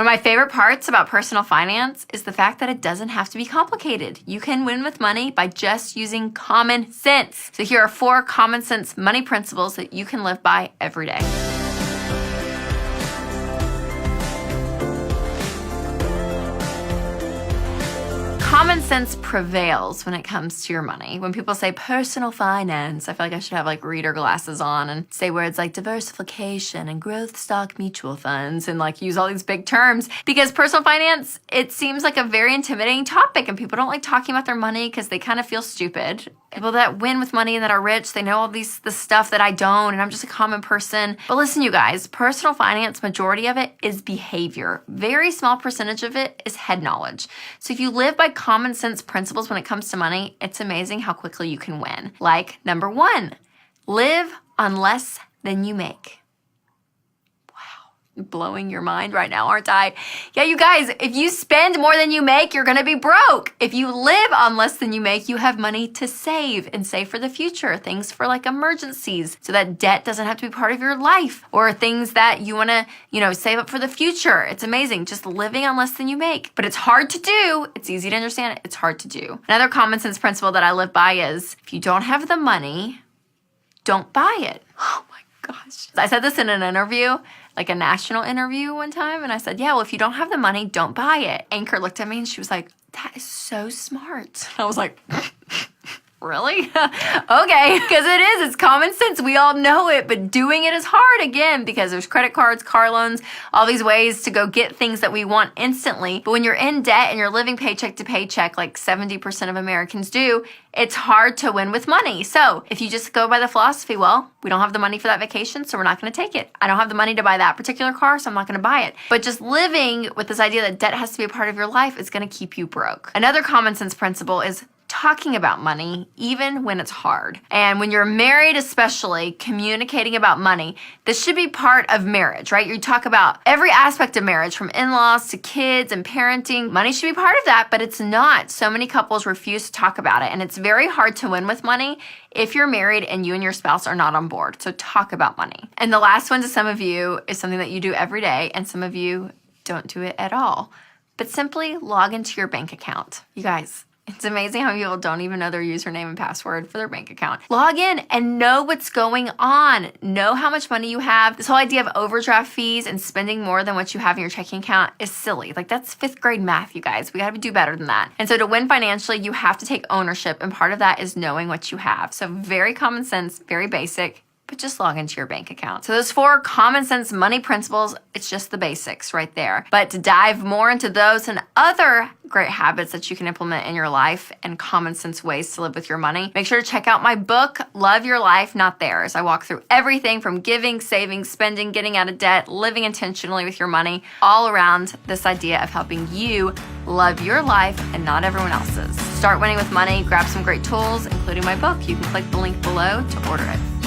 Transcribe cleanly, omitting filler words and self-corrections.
One of my favorite parts about personal finance is the fact that it doesn't have to be complicated. You can win with money by just using common sense. So here are 4 common sense money principles that you can live by every day. Common sense prevails when it comes to your money. When people say personal finance, I feel like I should have like reader glasses on and say words like diversification and growth stock mutual funds and like use all these big terms, because personal finance, it seems like a very intimidating topic and people don't like talking about their money because they kind of feel stupid. People that win with money and that are rich, they know all the stuff that I don't, and I'm just a common person. But listen, you guys, personal finance, majority of it is behavior. Very small percentage of it is head knowledge. So if you live by common sense principles when it comes to money, it's amazing how quickly you can win. Like, number 1, live on less than you make. Blowing your mind right now, aren't I? Yeah, you guys, if you spend more than you make, you're gonna be broke. If you live on less than you make, you have money to save and save for the future. Things for like emergencies, so that debt doesn't have to be part of your life, or things that you wanna, save up for the future. It's amazing, just living on less than you make. But it's hard to do. It's easy to understand. It's hard to do. Another common sense principle that I live by is, if you don't have the money, don't buy it. Oh my gosh. I said this in an interview, like a national interview one time, and I said, yeah, well, if you don't have the money, don't buy it. Anchor looked at me and she was like, that is so smart. I was like, really? Okay, because it is. It's common sense. We all know it, but doing it is hard, again, because there's credit cards, car loans, all these ways to go get things that we want instantly. But when you're in debt and you're living paycheck to paycheck, like 70% of Americans do, it's hard to win with money. So if you just go by the philosophy, well, we don't have the money for that vacation, so we're not going to take it. I don't have the money to buy that particular car, so I'm not going to buy it. But just living with this idea that debt has to be a part of your life is going to keep you broke. Another common sense principle is talking about money, even when it's hard. And when you're married, especially, communicating about money, this should be part of marriage, right? You talk about every aspect of marriage, from in-laws to kids and parenting. Money should be part of that, but it's not. So many couples refuse to talk about it, and it's very hard to win with money if you're married and you and your spouse are not on board. So talk about money. And the last one to some of you is something that you do every day, and some of you don't do it at all. But simply log into your bank account. You guys, it's amazing how people don't even know their username and password for their bank account. Log in and know what's going on. Know how much money you have. This whole idea of overdraft fees and spending more than what you have in your checking account is silly. Like, that's 5th grade math, you guys. We gotta do better than that. And so to win financially, you have to take ownership, and part of that is knowing what you have. So very common sense, very basic, but just log into your bank account. So those 4 common sense money principles, it's just the basics right there. But to dive more into those and other great habits that you can implement in your life and common sense ways to live with your money, make sure to check out my book, Love Your Life, Not Theirs. I walk through everything from giving, saving, spending, getting out of debt, living intentionally with your money, all around this idea of helping you love your life and not everyone else's. Start winning with money, grab some great tools, including my book. You can click the link below to order it.